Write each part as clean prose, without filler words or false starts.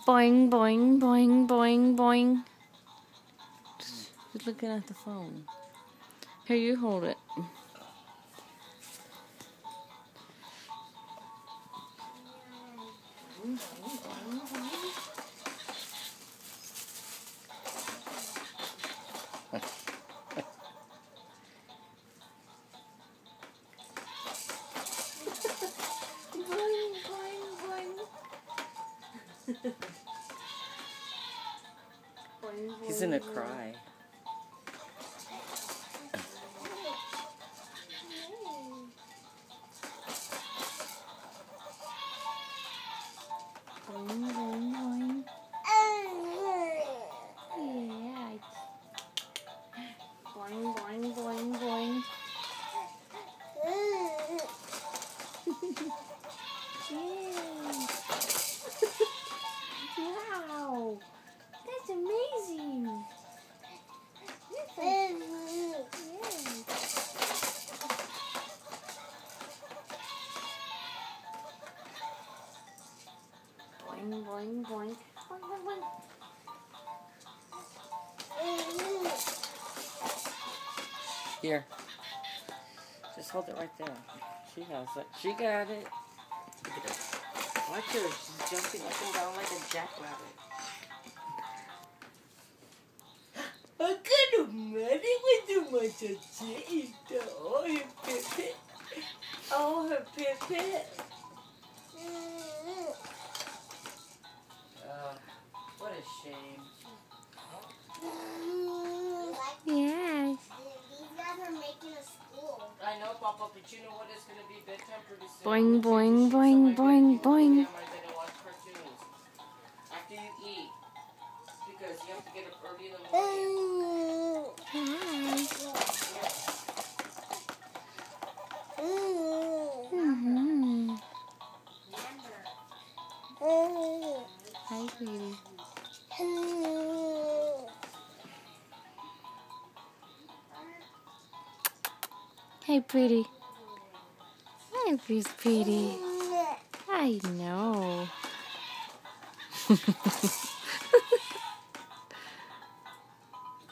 Boing, boing, boing, boing, boing. Just looking at the phone. Here, you hold it. He's gonna cry. Boing, boing, boing. Yeah. Boing, boing, boing, boing. Wow. That's amazing. Boing, boing, boing. Boing, boing, boing. Here. Just hold it right there. She has it. She got it. Look at her. Watch her. She's jumping up and down like a jackrabbit. I'm gonna marry with the muchachita. Oh, her pipit. Oh, her pipit. What a shame. Yes. These guys are making a school. I know, Papa, but you know what? It's going to be bedtime pretty soon. Boing, boing, boing, boing, boing. I'm going to watch cartoons after you eat. Because you have to get up early in the morning. Hi, sweetie. Hey, pretty. Hi, pretty. I know.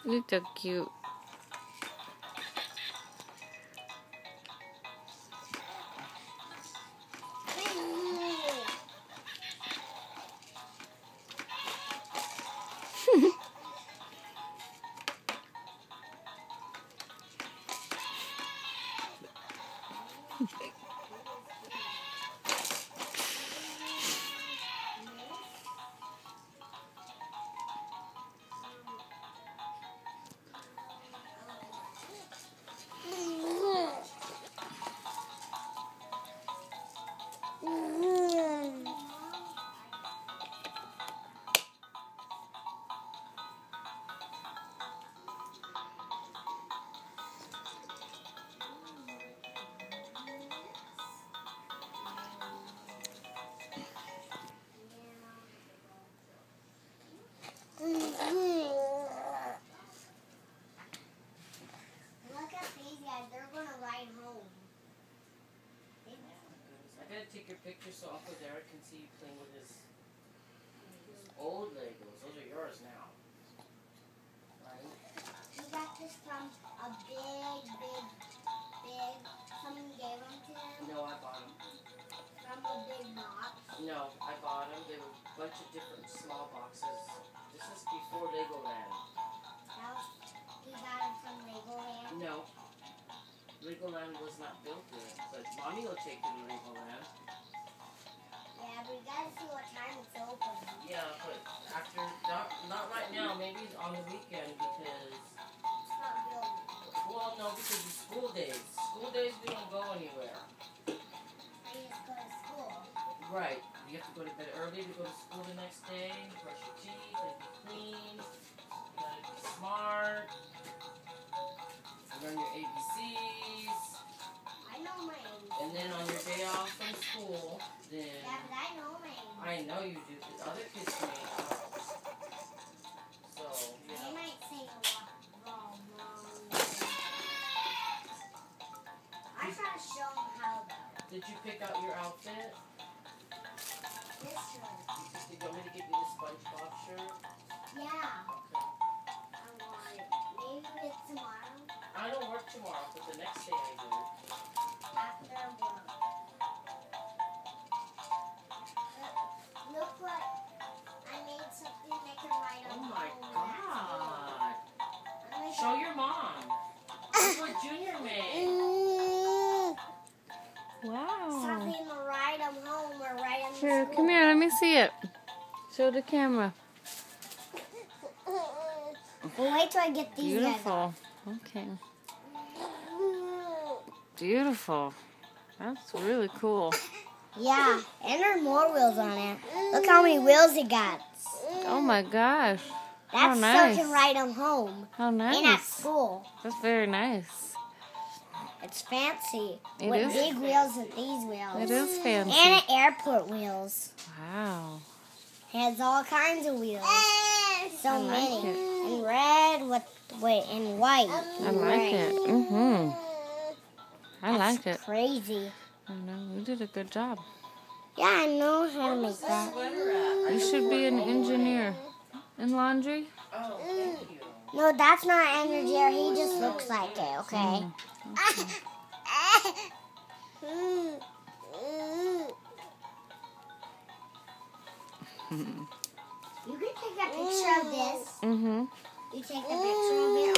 You're so cute. Take your picture so Uncle Derek can see you playing with his old Legos. Those are yours now. Right? He got this from a big, someone gave them to him? No, I bought them. From a big box? No, I bought them. They were a bunch of different small boxes. This is before Legoland. He got them from Legoland? No. Legoland was not built yet, but Mommy will take you to Legoland. Yeah, but we gotta see what time it's open. Yeah, but after, not right now, maybe on the weekend because... It's not built. Well, no, because it's school days. School days, we don't go anywhere. I just go to school. Right. You have to go to bed early to go to school the next day, brush your teeth, and be clean. You gotta be smart. Learn your ABCs. I know my ABC. And then on your day off from school, then... Yeah, but I know my ABC. I know you do, because other kids may not. So, you They know. might say wrong. I try to show them how, though. Did you pick out your outfit? This one. Do you want me to give you the sponge tomorrow. I'll put the next day I do. After work. Look what I made something they can ride Oh on my home. God. Show your mom. Look what Junior made. Wow. Something to ride them home or ride them Here, to come here. Let me see it. Show the camera. Well, wait till I get these guys. Beautiful. Okay. Beautiful. That's really cool. Yeah, and there are more wheels on it. Look how many wheels it got. Oh my gosh. How That's so nice. I can ride them home How and at nice. school. That's very nice. It's fancy. It with is. big wheels and these wheels. It is fancy. And an airport wheels. Wow. It has all kinds of wheels. So I like many. it. And red with and white. I like it. Mhm. I like it. Crazy. I know. You did a good job. Yeah, I know how to make that. Sweater at? You should be an engineer in laundry. Oh, thank you. No, that's not an engineer. He just looks like it, okay? You can take a picture of this. Mhm. You take a picture of it